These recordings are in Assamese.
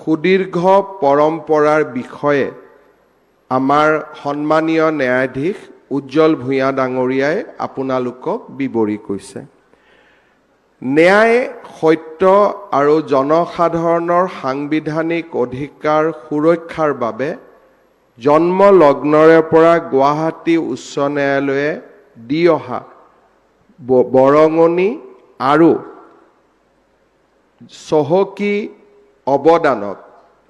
সুদীৰ্ঘ পৰম্পৰাৰ বিষয়ে আমাৰ সন্মানীয় ন্যায়াধীশ উজ্জ্বল ভূঞা ডাঙৰীয়াই আপোনালোকক বিৱৰি কৈছে। ন্যায়, সত্য আৰু জনসাধাৰণৰ সাংবিধানিক অধিকাৰ সুৰক্ষাৰ বাবে জন্মলগ্নৰে পৰা গুৱাহাটী উচ্চ ন্যায়ালয়ে দি অহা বৰঙণি আৰু চহকী অৱদানক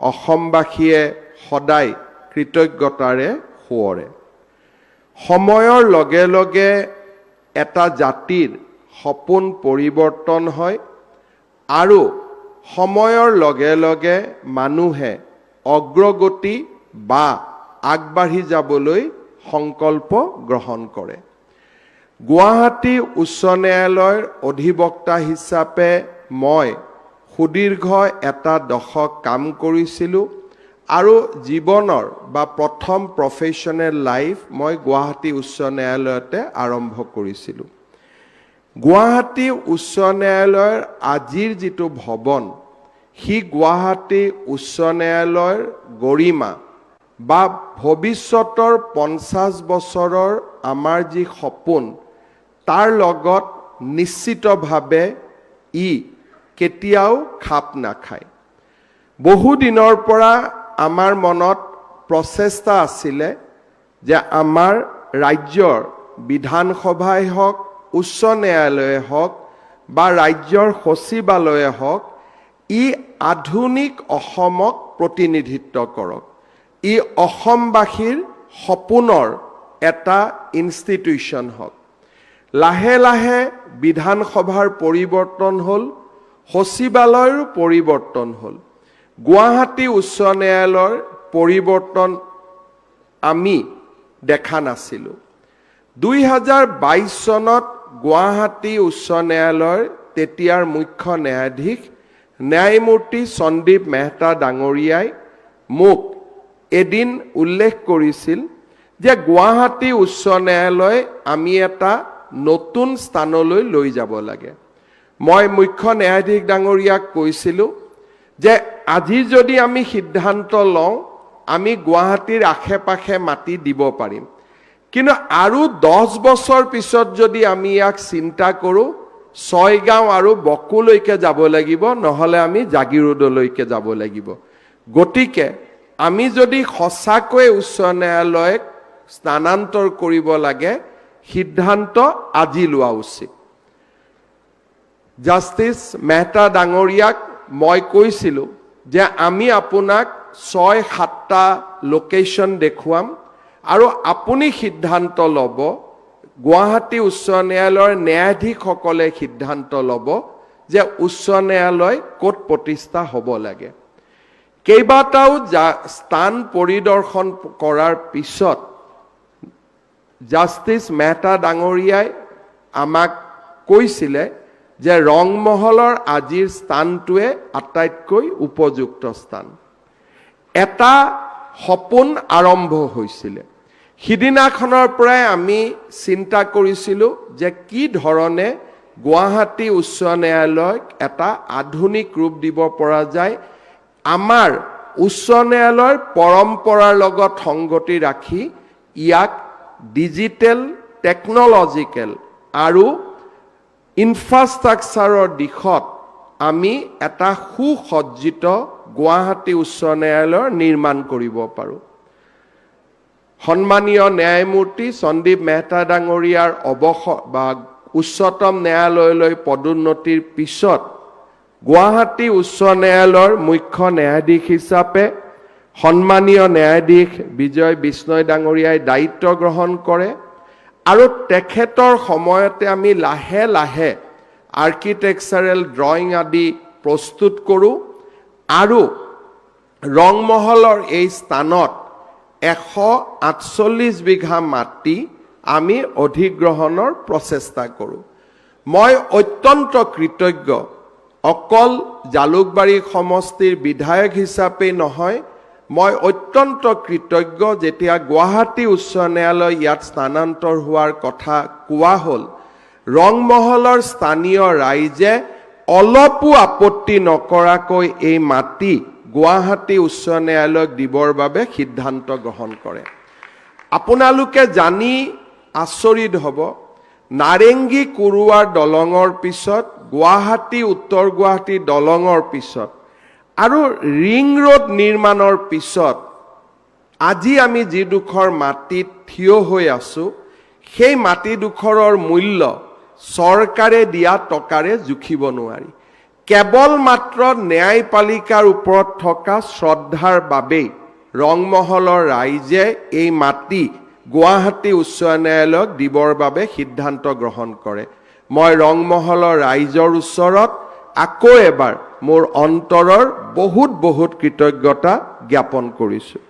অসমবাসীয়ে সদায় কৃতজ্ঞতাৰে সোঁৱৰে। সময়ৰ লগে লগে এটা জাতিৰ সপোন পৰিৱৰ্তন হয় আৰু সময়ৰ লগে লগে মানুহে অগ্ৰগতি বা আগবাঢ়ি যাবলৈ সংকল্প গ্ৰহণ কৰে। গুৱাহাটী উচ্চ ন্যায়ালয়ৰ অধিবক্তা হিচাপে মই সুদীৰ্ঘ এটা দশক কাম কৰিছিলোঁ আৰু জীৱনৰ বা প্ৰথম প্ৰফেশ্যনেল লাইফ মই গুৱাহাটী উচ্চ ন্যায়ালয়তে আৰম্ভ কৰিছিলোঁ। গুৱাহাটী উচ্চ ন্যায়ালয়ৰ আজিৰ যিটো ভৱন, সি গুৱাহাটী উচ্চ ন্যায়ালয়ৰ গৰিমা বা ভৱিষ্যতৰ 50 বছৰৰ আমাৰ যি সপোন, তাৰ লগত নিশ্চিতভাৱে ই কেতিয়াও খাপ নাখায়। বহু দিনৰ পৰা আমাৰ মনত প্ৰচেষ্টা আছিলে যে আমাৰ ৰাজ্যৰ বিধানসভাই হওক, উচ্চ ন্যায়ালয়ে হওক বা ৰাজ্যৰ সচিবালয়ে হওক, ই আধুনিক অসমক প্ৰতিনিধিত্ব কৰক। ই অসমবাসীৰ সপোনৰ এটা ইনষ্টিটিউশ্যন হওক। লাহে লাহে বিধানসভাৰ পৰিৱৰ্তন হ'ল, সচিবালয়ৰ পৰিৱৰ্তন হ'ল। গুৱাহাটী উচ্চ ন্যায়ালয়ৰ পৰিৱৰ্তন আমি দেখা নাছিলোঁ। 2022 চনত গুৱাহাটী উচ্চ ন্যায়ালয়ৰ তেতিয়াৰ মুখ্য ন্যায়াধীশ ন্যায়মূৰ্তি সন্দীপ মেহতা ডাঙৰীয়াই মোক এদিন উল্লেখ কৰিছিল যে গুৱাহাটী উচ্চ ন্যায়ালয় আমি এটা নতুন স্থানলৈ লৈ যাব লাগে। মই মুখ্য ন্যায়াধীশ ডাঙৰীয়াক কৈছিলোঁ যে আজি যদি আমি সিদ্ধান্ত লওঁ, আমি গুৱাহাটীৰ আশে পাশে মাটি দিব পাৰিম, কিন্তু আৰু 10 বছৰ পিছত যদি আমি ইয়াক চিন্তা কৰোঁ, ছয়গাঁও আৰু বকোলৈকে যাব লাগিব, নহ'লে আমি জাগিৰোডলৈকে যাব লাগিব। গতিকে আমি যদি সঁচাকৈ উচ্চ ন্যায়ালয়ক স্থানান্তৰ কৰিব লাগে, সিদ্ধান্ত আজি লোৱা উচিত। জাষ্টিছ মেহতা ডাঙৰীয়াক মই কৈছিলোঁ যে আমি আপোনাক 6-7টা লোকেশ্যন দেখুৱাম আৰু আপুনি সিদ্ধান্ত ল'ব, গুৱাহাটী উচ্চ ন্যায়ালয়ৰ ন্যায়াধীশসকলে সিদ্ধান্ত ল'ব যে উচ্চ ন্যায়ালয় ক'ত প্ৰতিষ্ঠা হ'ব লাগে। কেইবাটাও স্থান পৰিদৰ্শন কৰাৰ পিছত জাষ্টিছ মেহতা ডাঙৰীয়াই আমাক কৈছিলে যে ৰংমহলৰ আজিৰ স্থানটোৱে আটাইতকৈ উপযুক্ত স্থান। এটা সপোন আৰম্ভ হৈছিলে। সিদিনাখনৰ পৰাই আমি চিন্তা কৰিছিলোঁ যে কি ধৰণে গুৱাহাটী উচ্চ ন্যায়ালয়ক এটা আধুনিক ৰূপ দিব পৰা যায়, আমাৰ উচ্চ ন্যায়ালয়ৰ পৰম্পৰাৰ লগত সংগতি ৰাখি ইয়াক ডিজিটেল, টেকনলজিকেল আৰু ইনফ্ৰাষ্ট্ৰাকচাৰৰ দিশত আমি এটা সুসজ্জিত গুৱাহাটী উচ্চ ন্যায়ালয় নিৰ্মাণ কৰিব পাৰোঁ। সন্মানীয় ন্যায়মূৰ্তি সন্দীপ মেহতা ডাঙৰীয়াৰ অৱসৰ বা উচ্চতম ন্যায়ালয়লৈ পদোন্নতিৰ পিছত গুৱাহাটী উচ্চ ন্যায়ালয়ৰ মুখ্য ন্যায়াধীশ হিচাপে সন্মানীয় ন্যায়াধীশ বিজয় বিষ্ণয় ডাঙৰীয়াই দায়িত্ব গ্ৰহণ কৰে আৰু তেখেতৰ সময়তে আমি লাহে লাহে আৰ্কিটেকচাৰেল ড্ৰয়িং আদি প্ৰস্তুত কৰোঁ আৰু ৰংমহলৰ এই স্থানত 148 বিঘা মাটি আমি অধিগ্ৰহণৰ প্ৰচেষ্টা কৰোঁ। মই অত্যন্ত কৃতজ্ঞ, অকল জালুকবাৰী সমষ্টিৰ বিধায়ক হিচাপে নহয়, মই অত্যন্ত কৃতজ্ঞ যেতিয়া গুৱাহাটী উচ্চ ন্যায়ালয় ইয়াত স্থানান্তৰ হোৱাৰ কথা কোৱা হ'ল, ৰংমহলৰ স্থানীয় ৰাইজে অলপো আপত্তি নকৰাকৈ এই মাটি গুৱাহাটী উচ্চ ন্যায়ালয়ক দিবৰ বাবে সিদ্ধান্ত গ্ৰহণ কৰে। আপোনালোকে জানি আচৰিত হ'ব, নাৰেংগী কুৰুৱাৰ দলঙৰ পিছত, গুৱাহাটী উত্তৰ গুৱাহাটী দলঙৰ পিছত আৰু ৰিং ৰোড নিৰ্মাণৰ পিছত আজি আমি যিডোখৰ মাটিত থিয় হৈ আছোঁ, সেই মাটিডোখৰৰ মূল্য চৰকাৰে দিয়া টকাৰে জুখিব নোৱাৰি। কেৱল মাত্ৰ ন্যায়পালিকাৰ ওপৰত থকা শ্ৰদ্ধাৰ বাবেই ৰংমহলৰ ৰাইজে এই মাটি গুৱাহাটী উচ্চ ন্যায়ালয়ক দিবৰ বাবে সিদ্ধান্ত গ্ৰহণ কৰে। মই ৰংমহলৰ ৰাইজৰ ওচৰত আকৌ এবাৰ মোৰ অন্তৰৰ বহুত কৃতজ্ঞতা জ্ঞাপন কৰিছোঁ।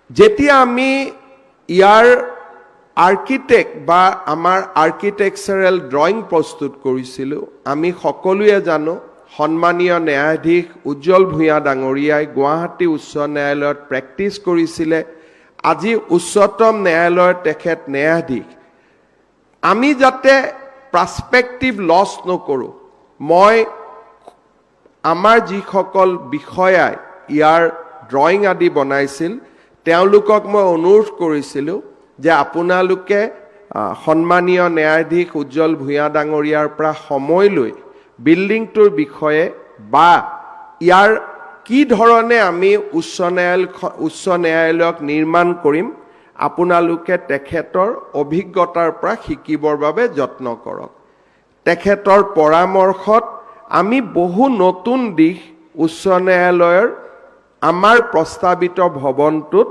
যেতিয়া আমি ইয়াৰ আৰ্কিটেক্ট বা আমাৰ আৰ্কিটেকচাৰেল ড্ৰয়িং প্ৰস্তুত কৰিছিলোঁ, আমি সকলোৱে জানো সন্মানীয় ন্যায়াধীশ উজ্জ্বল ভূঞা ডাঙৰীয়াই গুৱাহাটী উচ্চ ন্যায়ালয়ত প্ৰেক্টিছ কৰিছিলে। আজি উচ্চতম ন্যায়ালয়ৰ তেখেত ন্যায়াধীশ। আমি যাতে পাৰ্সপেক্টিভ লছ নকৰোঁ, মই আমাৰ যিসকল বিষয়াই ইয়াৰ ড্ৰয়িং আদি বনাইছিল তেওঁলোকক মই অনুৰোধ কৰিছিলোঁ যে আপোনালোকে সন্মানীয় ন্যায়াধীশ উজ্জ্বল ভূঞা ডাঙৰীয়াৰ পৰা সময় লৈ বিল্ডিংটোৰ বিষয়ে বা ইয়াৰ কি ধৰণে আমি উচ্চ ন্যায়ালয়ক নিৰ্মাণ কৰিম, আপোনালোকে তেখেতৰ অভিজ্ঞতাৰ পৰা শিকিবৰ বাবে যত্ন কৰক। তেখেতৰ পৰামৰ্শত আমি বহু নতুন দিশ উচ্চ ন্যায়ালয়ৰ আমাৰ প্ৰস্তাৱিত ভৱনটোত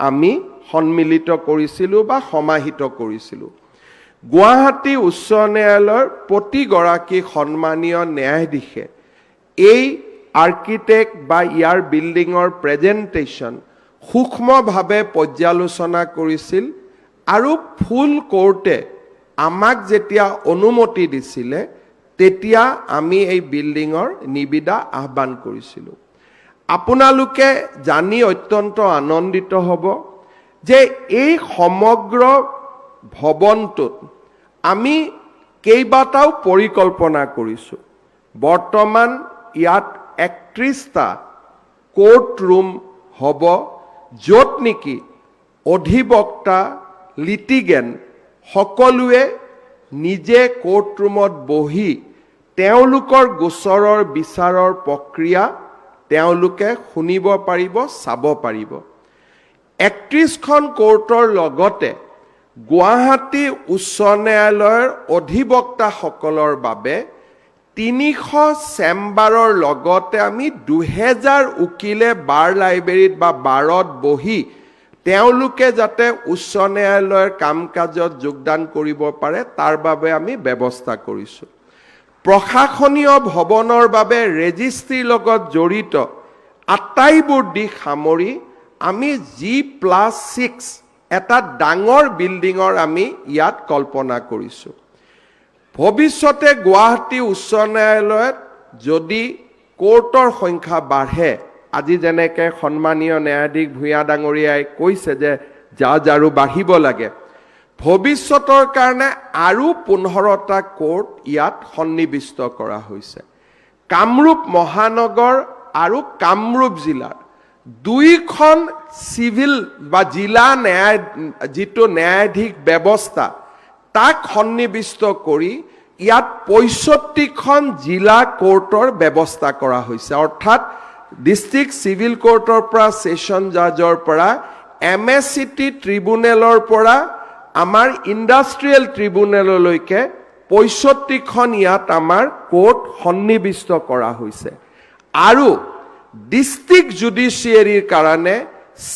আমি সন্মিলিত কৰিছিলোঁ বা সমাহিত কৰিছিলোঁ। গুৱাহাটী উচ্চ ন্যায়ালয়ৰ প্ৰতিগৰাকী সন্মানীয় ন্যায়াধীশে এই আৰ্কিটেক্ট বা ইয়াৰ বিল্ডিঙৰ প্ৰেজেণ্টেশ্যন সূক্ষ্মভাৱে পৰ্যালোচনা কৰিছিল আৰু ফুল কোৰ্টে আমাক যেতিয়া অনুমতি দিছিলে তেতিয়া আমি এই বিল্ডিঙৰ নিবিদা আহ্বান কৰিছিলোঁ। আপোনালোকে জানি অত্যন্ত আনন্দিত হ'ব যে এই সমগ্ৰ ভৱনটোত আমি কেইবাটাও পৰিকল্পনা কৰিছোঁ। বৰ্তমান ইয়াত 31টা কোৰ্ট ৰুম হ'ব, য'ত নেকি অধিবক্তা লিটিগেণ্ট সকলোৱে নিজে কোৰ্ট ৰুমত বহি তেওঁলোকৰ গোচৰৰ বিচাৰৰ প্ৰক্ৰিয়া তেওঁলোকে শুনিব পাৰিব, চাব পাৰিব। 31খন কোৰ্টৰ লগতে গুৱাহাটী উচ্চ ন্যায়ালয়ৰ অধিবক্তাসকলৰ বাবে 300 চেম্বাৰৰ লগতে আমি 2000 উকিলে বাৰ লাইব্ৰেৰীত বা বাৰত বহি তেওঁলোকে যাতে উচ্চ ন্যায়ালয়ৰ কাম কাজত যোগদান কৰিব পাৰে তাৰ বাবে আমি ব্যৱস্থা কৰিছোঁ। প্ৰশাসনীয় ভৱনৰ বাবে ৰেজিষ্ট্ৰীৰ লগত জড়িত আটাইবোৰ দিশ সামৰি আমি G+6 এটা ডাঙৰ বিল্ডিঙৰ আমি ইয়াত কল্পনা কৰিছোঁ। ভৱিষ্যতে গুৱাহাটী উচ্চ ন্যায়ালয়ত যদি কোৰ্টৰ সংখ্যা বাঢ়ে, আজি যেনেকৈ সন্মানীয় ন্যায়াধীশ ভূঞা ডাঙৰীয়াই কৈছে যে জাজ আৰু বাঢ়িব লাগে, ভৱিষ্যতৰ কাৰণে আৰু 15টা কোৰ্ট ইয়াত সন্নিৱিষ্ট কৰা হৈছে। কামৰূপ মহানগৰ আৰু কামৰূপ জিলাৰ 2খন চিভিল বা জিলা যিটো ন্যায়াধীশ ব্যৱস্থা তাক সন্নিৱিষ্ট কৰি ইয়াত 65খন জিলা কোৰ্টৰ ব্যৱস্থা কৰা হৈছে। অৰ্থাৎ ডিষ্ট্ৰিক্ট চিভিল কোৰ্টৰ পৰা ছেছন জাজৰ পৰা MSCT ট্ৰিব্যুনেলৰ পৰা আমাৰ ইণ্ডাষ্ট্ৰিয়েল ট্ৰিব্যুনেললৈকে 65খন ইয়াত আমাৰ কোৰ্ট সন্নিৱিষ্ট কৰা হৈছে। আৰু ডিষ্ট্ৰিক্ট জুডিচিয়াৰীৰ কাৰণে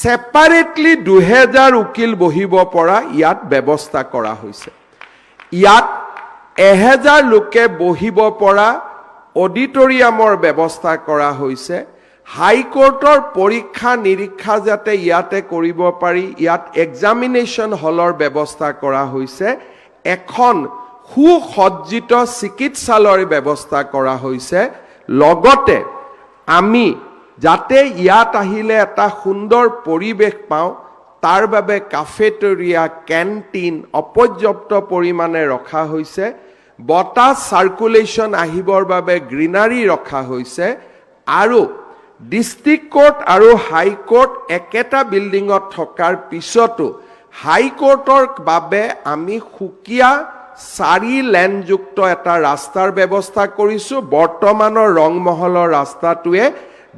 সেপাৰেটলি 2000 উকিল বহিব পৰা ইয়াত ব্যৱস্থা কৰা হৈছে। ইয়াত 1000 লোকে বহিব পৰা অডিটৰিয়ামৰ ব্যৱস্থা কৰা হৈছে। হাইকোৰ্টৰ পৰীক্ষা নিৰীক্ষা যাতে ইয়াতে কৰিব পাৰি ইয়াত এক্সামিনেশ্যন হলৰ ব্যৱস্থা কৰা হৈছে। এখন সুসজ্জিত চিকিৎসালয়ৰ ব্যৱস্থা কৰা হৈছে। লগতে আমি যাতে ইয়াত আহিলে এটা সুন্দৰ পৰিৱেশ পাওঁ তাৰ বাবে কাফেটেৰিয়া, কেণ্টিন অপৰ্যাপ্ত পৰিমাণে ৰখা হৈছে। বতাহ চাৰ্কুলেশ্যন আহিবৰ বাবে গ্ৰীনাৰী ৰখা হৈছে। আৰু ডিষ্ট্ৰিক্ট কোৰ্ট আৰু হাইকোৰ্ট একেটা বিল্ডিঙত থকাৰ পিছতো হাইকোৰ্টৰ বাবে আমি সুকীয়া 4 লেনযুক্ত এটা ৰাস্তাৰ ব্যৱস্থা কৰিছোঁ। বৰ্তমানৰ ৰংমহলৰ ৰাস্তাটোৱে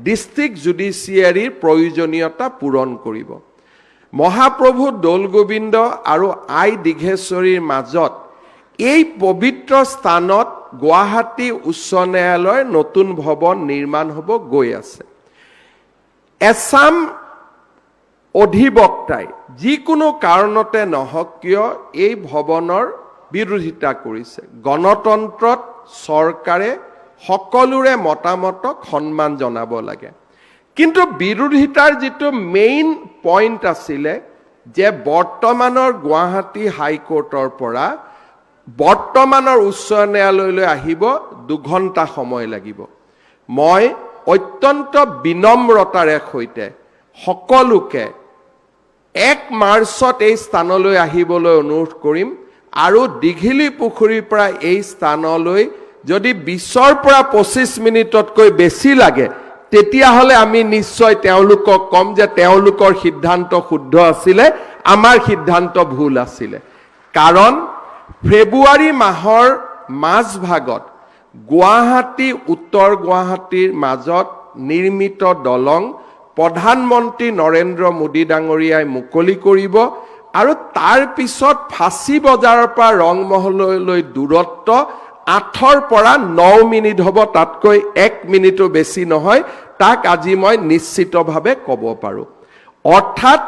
ডিষ্ট্ৰিক্ট জুডিচিয়াৰীৰ প্ৰয়োজনীয়তা পূৰণ কৰিব। মহাপ্ৰভু দৌল গোবিন্দ আৰু আই দীঘেশ্বৰীৰ মাজত এই পবিত্ৰ স্থানত গুৱাহাটী উচ্চ ন্যায়ালয়ৰ নতুন ভৱন নিৰ্মাণ হ'ব গৈ আছে। এছাম অধিবক্তাই যিকোনো কাৰণতে নহওক কিয় এই ভৱনৰ বিৰোধিতা কৰিছে। গণতন্ত্ৰত চৰকাৰে সকলোৰে মতামতক সন্মান জনাব লাগে। কিন্তু বিৰোধিতাৰ যিটো মেইন পইণ্ট আছিলে যে বৰ্তমানৰ গুৱাহাটী হাইকোৰ্টৰ পৰা বৰ্তমানৰ উচ্চ ন্যায়ালয়লৈ আহিব 2 ঘণ্টা সময় লাগিব। মই অত্যন্ত বিনম্ৰতাৰে সৈতে সকলোকে 1 মাৰ্চত এই স্থানলৈ আহিবলৈ অনুৰোধ কৰিম আৰু দীঘিলী পুখুৰীৰ পৰা এই স্থানলৈ যদি 20ৰ পৰা 25 মিনিটতকৈ বেছি লাগে তেতিয়াহ'লে আমি নিশ্চয় তেওঁলোকক কম যে তেওঁলোকৰ সিদ্ধান্ত শুদ্ধ আছিলে, আমাৰ সিদ্ধান্ত ভুল আছিলে। কাৰণ ফেব্ৰুৱাৰী মাহৰ মাজভাগত গুৱাহাটী উত্তৰ গুৱাহাটীৰ মাজত নিৰ্মিত দলং প্ৰধানমন্ত্ৰী নৰেন্দ্ৰ মোদী ডাঙৰীয়াই মুকলি কৰিব আৰু তাৰ পিছত ফাঁচী বজাৰৰ পৰা ৰংমহললৈ দূৰত্ব 8ৰ পৰা 9 মিনিট হ'ব, তাতকৈ 1 মিনিটো বেছি নহয়। তাক আজি মই নিশ্চিতভাৱে ক'ব পাৰোঁ। অৰ্থাৎ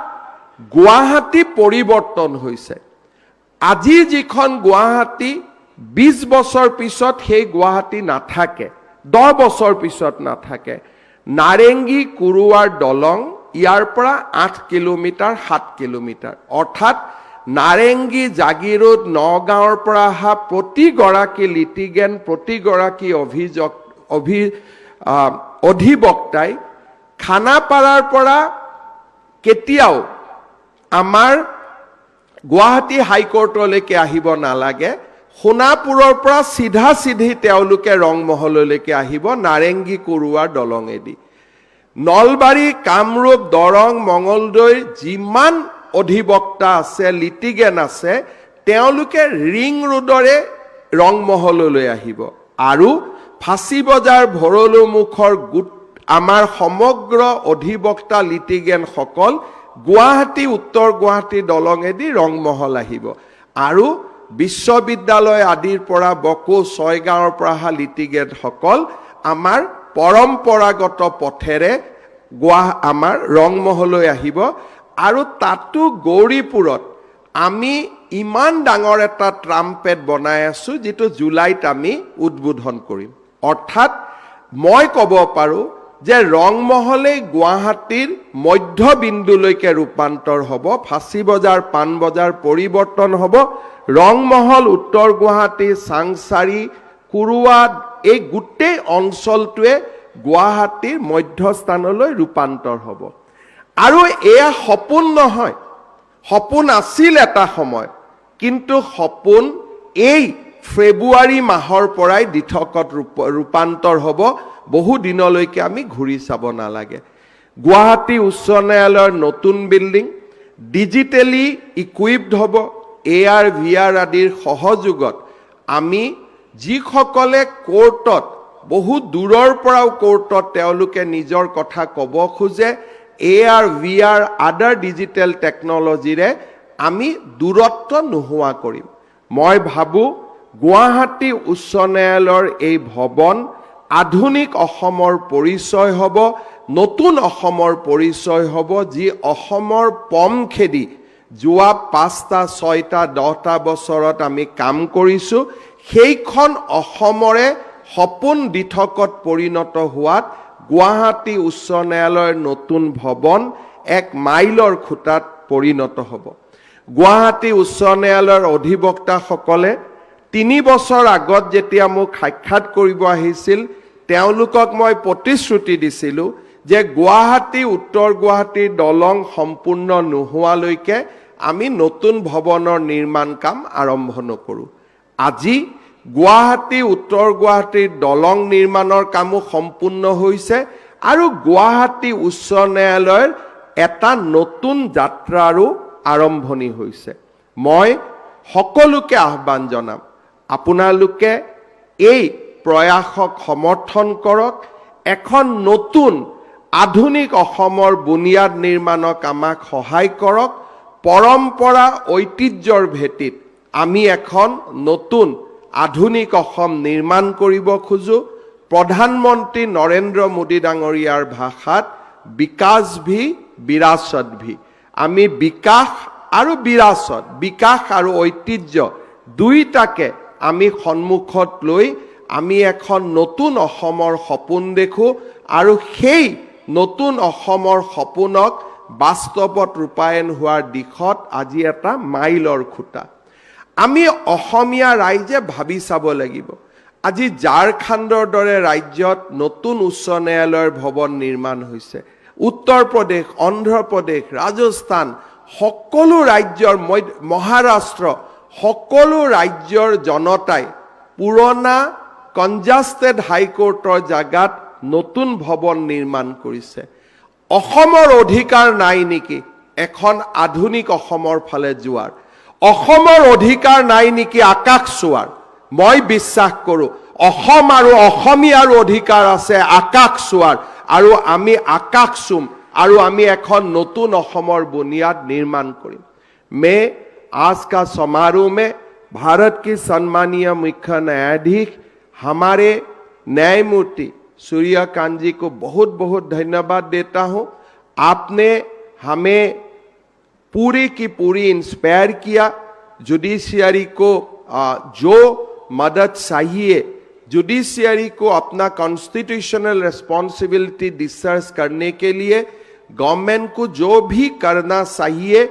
গুৱাহাটী পৰিৱৰ্তন হৈছে। আজি যিখন গুৱাহাটী 20 বছৰ পিছত সেই গুৱাহাটী নাথাকে, 10 বছৰ পিছত নাথাকে। নাৰেংগী কুৰুৱাৰ দলং ইয়াৰ পৰা 8 কিলোমিটাৰ 7 কিলোমিটাৰ। অৰ্থাৎ নাৰেংগী জাগিৰোড নগাঁৱৰ পৰা অহা প্ৰতিগৰাকী লিটিগেণ্ট, প্ৰতিগৰাকী অধিবক্তাই খানাপাৰাৰ পৰা কেতিয়াও আমাৰ গুৱাহাটী হাইকোৰ্টলৈকে আহিব নালাগে। সোণাপুৰৰ পৰা চিধা তেওঁলোকে ৰংমহললৈকে আহিব নাৰেংগী কুৰুৱাৰ দলঙেদি। নলবাৰী, কামৰূপ, দৰং, মঙলদৈৰ যিমান অধিবক্তা আছে, লিটিগেণ্ট আছে, তেওঁলোকে ৰিং ৰোডৰে ৰংমহললৈ আহিব আৰু ফাঁচী বজাৰ ভৰলুমুখৰ আমাৰ সমগ্ৰ অধিবক্তা লিটিগেণ্টসকল গুৱাহাটী উত্তৰ গুৱাহাটী দলঙেদি ৰংমহল আহিব আৰু বিশ্ববিদ্যালয় আদিৰ পৰা বকো ছয়গাঁৱৰ পৰা অহা লিটিগেণ্টসকল আমাৰ পৰম্পৰাগত পথেৰে আমাৰ ৰংমহললৈ আহিব। আৰু তাতো গৌৰীপুৰত আমি ইমান ডাঙৰ এটা ট্ৰাম্পেট বনাই আছোঁ যিটো জুলাইত আমি উদ্বোধন কৰিম। অৰ্থাৎ মই ক'ব পাৰোঁ যে ৰংমহলেই গুৱাহাটীৰ মধ্যবিন্দুলৈকে ৰূপান্তৰ হ'ব। ফাঁচী বজাৰ, পাণবজাৰ পৰিৱৰ্তন হ'ব। ৰংমহল, উত্তৰ গুৱাহাটী, চাংচাৰী, কুৰুৱা এই গোটেই অঞ্চলটোৱে গুৱাহাটীৰ মধ্যস্থানলৈ ৰূপান্তৰ হ'ব। আৰু এয়া সপোন নহয়, সপোন আছিল এটা সময়, কিন্তু সপোন এই ফেব্ৰুৱাৰী মাহৰ পৰাই দিঠকত ৰূপান্তৰ হ'ব। বহু দিনলৈকে আমি ঘূৰি চাব নালাগে। গুৱাহাটী উচ্চ ন্যায়ালয়ৰ নতুন বিল্ডিং ডিজিটেলি ইকুইপড হ'ব। AR VR আদিৰ সহযোগত আমি যিসকলে কোৰ্টত বহু দূৰৰ পৰাও কোৰ্টত তেওঁলোকে নিজৰ কথা ক'ব খোজে, AR VR আদাৰ ডিজিটেল টেকনলজিৰে আমি দূৰত্ব নোহোৱা কৰিম। মই ভাবোঁ গুৱাহাটী উচ্চ ন্যায়ালয়ৰ এই ভৱন আধুনিক অসমৰ পৰিচয় হ'ব, নতুন অসমৰ পৰিচয় হ'ব, যি অসমৰ পম খেদি যোৱা 5টা 6টা 10টা বছৰত আমি কাম কৰিছোঁ। সেইখন অসমৰে সপোন দিঠকত পৰিণত হোৱাত গুৱাহাটী উচ্চ ন্যায়ালয়ৰ নতুন ভৱন এক মাইলৰ খুঁটাত পৰিণত হ'ব। গুৱাহাটী উচ্চ ন্যায়ালয়ৰ অধিবক্তাসকলে 3 বছৰ আগত যেতিয়া মোক সাক্ষাৎ কৰিব আহিছিল, তেওঁলোকক মই প্ৰতিশ্ৰুতি দিছিলোঁ যে গুৱাহাটী উত্তৰ গুৱাহাটীৰ দলং সম্পূৰ্ণ নোহোৱালৈকে আমি নতুন ভৱনৰ নিৰ্মাণ কাম আৰম্ভ নকৰোঁ। আজি গুৱাহাটী উত্তৰ গুৱাহাটীৰ দলং নিৰ্মাণৰ কামো সম্পূৰ্ণ হৈছে আৰু গুৱাহাটী উচ্চ ন্যায়ালয়ৰ এটা নতুন যাত্ৰাৰো আৰম্ভণি হৈছে। মই সকলোকে আহ্বান জনাম, আপোনালোকে এই প্ৰয়াসক সমৰ্থন কৰক। এখন নতুন আধুনিক অসমৰ বুনিয়াদ নিৰ্মাণক আমাক সহায় কৰক। পৰম্পৰা ঐতিহ্যৰ ভেটিত আমি এখন নতুন আধুনিক অসম নিৰ্মাণ কৰিব খোজো। প্ৰধানমন্ত্ৰী নৰেন্দ্ৰ মোদী ডাঙৰীয়াৰ ভাষাত বিকাশ ভি বিৰাসত ভি, আমি বিকাশ আৰু বিৰাসত, বিকাশ আৰু ঐতিহ্য দুইটাকে আমি সন্মুখত লৈ আমি এখন নতুন অসমৰ সপোন দেখো আৰু সেই নতুন অসমৰ সপোনক বাস্তৱত ৰূপায়ণ হোৱাৰ দিশত আজি এটা মাইলৰ খুঁটা। আমি অসমীয়া ৰাইজে ভাবি চাব লাগিব। আজি ঝাৰখণ্ডৰ দৰে ৰাজ্যত নতুন উচ্চ ন্যায়ালয়ৰ ভৱন নিৰ্মাণ হৈছে। উত্তৰ প্ৰদেশ, অন্ধ্ৰ প্ৰদেশ, ৰাজস্থান, সকলো ৰাজ্যৰ, মহাৰাষ্ট্ৰ, সকলো ৰাজ্যৰ জনতাই পুৰণা কনজাষ্টেড হাইকোৰ্টৰ জাগাত নতুন ভৱন নিৰ্মাণ কৰিছে। অসমৰ অধিকাৰ নাই নেকি এখন আধুনিক অসমৰ ফালে যোৱাৰ? অসমৰ অধিকাৰ নাই নেকি আকাশ চোৱাৰ? মই বিশ্বাস কৰোঁ অসম আৰু অসমীয়াৰ অধিকাৰ আছে আকাশ চোৱাৰ, আৰু আমি আকাশ চুম আৰু আমি এখন নতুন অসমৰ বুনিয়াদ নিৰ্মাণ কৰিম। मैं आज का समारोह में भारत की सम्मानीय मुख्य न्यायाधीश हमारे न्यायमूर्ति सूर्यकांत जी को बहुत बहुत धन्यवाद देता हूं। आपने हमें पूरी की पूरी इंस्पायर किया। जुडिशियरी को जो मदद चाहिए, जुडिशियरी को अपना कॉन्स्टिट्यूशनल रिस्पॉन्सिबिलिटी डिस्चार्ज करने के लिए गवर्नमेंट को जो भी करना चाहिए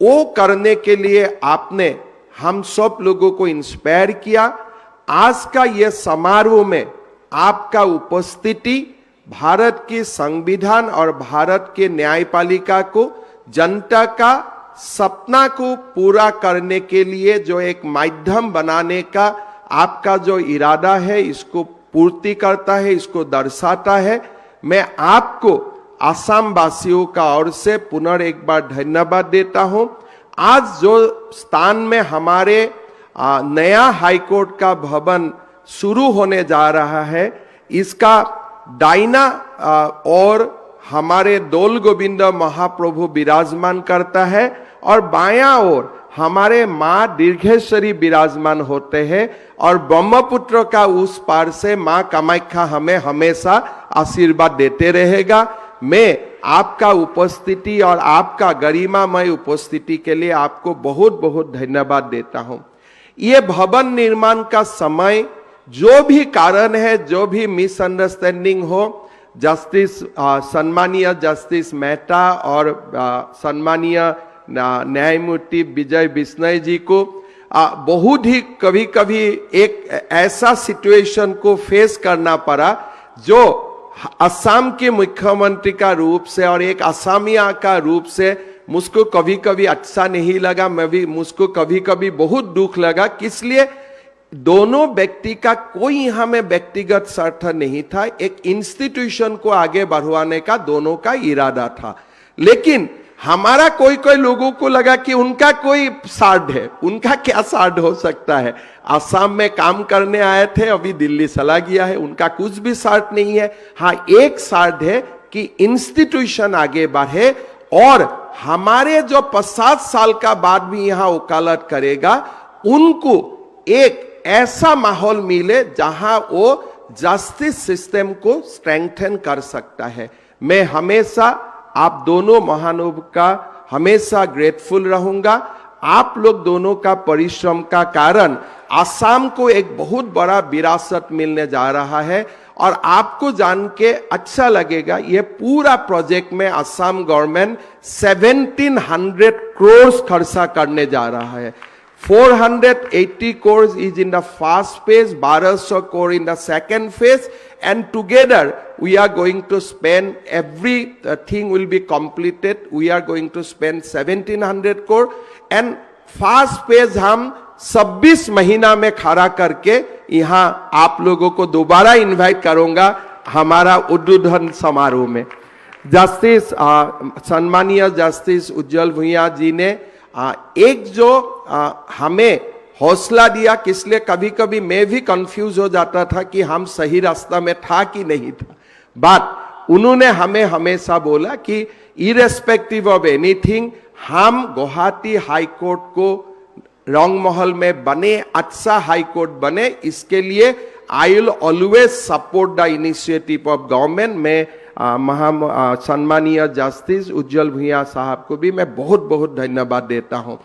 वो करने के लिए आपने हम सब लोगों को इंस्पायर किया। आज का ये समारोह में आपका उपस्थिति भारत के संविधान और भारत के न्यायपालिका को, जनता का सपना को पूरा करने के लिए जो एक माध्यम बनाने का आपका जो इरादा है, इसको पूर्ति करता है, इसको दर्शाता है। मैं आपको आसाम वासियों का ओर से पुनः एक बार धन्यवाद देता हूं। आज जो स्थान में हमारे नया हाईकोर्ट का भवन शुरू होने जा रहा है, इसका दाहिना और हमारे दौल गोविंद महाप्रभु विराजमान करता है और बायां ओर हमारे माँ दीर्घेश्वरी विराजमान होते हैं, और ब्रह्मपुत्र का उस पार से माँ कामाख्या हमें हमेशा आशीर्वाद देते रहेगा। मैं आपका उपस्थिति और आपका गरिमामय उपस्थिति के लिए आपको बहुत बहुत धन्यवाद देता हूं। ये भवन निर्माण का समय जो भी कारण है, जो भी मिसअंडरस्टैंडिंग हो, जस्टिस सम्मानीय जस्टिस मेहता और सम्मानीय न्यायमूर्ति विजय बिश्नोई जी को बहुत ही कभी कभी एक ऐसा सिचुएशन को फेस करना पड़ा जो असम के मुख्यमंत्री का रूप से और एक असमिया का रूप से मुझको कभी कभी अच्छा नहीं लगा। मुझको कभी कभी बहुत दुख लगा, इसलिए दोनों व्यक्ति का कोई यहाँ में व्यक्तिगत स्वार्थ नहीं था, एक इंस्टीट्यूशन को आगे बढ़वाने का दोनों का इरादा था। लेकिन हमारा कोई कोई लोगों को लगा कि उनका कोई स्वार्थ है। उनका क्या स्वार्थ हो सकता है? असम में काम करने आए थे, अभी दिल्ली चला गया है, उनका कुछ भी स्वार्थ नहीं है। हाँ, एक स्वार्थ है कि इंस्टीट्यूशन आगे बढ़े और हमारे जो 50 साल का बाद भी यहाँ वकालत करेगा, उनको एक ऐसा माहौल मिले जहां वो जस्टिस सिस्टम को स्ट्रेंथन कर सकता है। मैं हमेशा आप दोनों महानुभाव का हमेशा ग्रेटफुल रहूंगा। आप लोग दोनों का परिश्रम का कारण असम को एक बहुत बड़ा विरासत मिलने जा रहा है, और आपको जान के अच्छा लगेगा ये पूरा प्रोजेक्ट में असम गवर्नमेंट 1700 करोड़ खर्चा करने जा रहा है। 480 crores is in the first phase, 1200 crore in the second phase, and together we are going to spend, everything will be completed, we are going to spend 1700 crore, and first phase हम 26 महीना में खड़ा करके यहाँ आप लोगों को दोबारा इनवाइट करूंगा हमारा उद्बोधन समारोह में। जस्टिस सम्मानीय जस्टिस उज्जवल भुइयां जी ने एक जो हमें हौसला दिया, किसलिए कभी कभी मैं भी कंफ्यूज हो जाता था कि हम सही रास्ता में था कि नहीं था, बट उन्होंने हमें हमेशा बोला कि इरेस्पेक्टिव ऑफ एनीथिंग हम गुवाहाटी हाई कोर्ट को रंग महल में बने, अच्छा हाई कोर्ट बने, इसके लिए I will always support the initiative of government. में सम्मानीय जस्टिस उज्जवल भुइयां साहब को भी मैं बहुत बहुत धन्यवाद देता हूँ।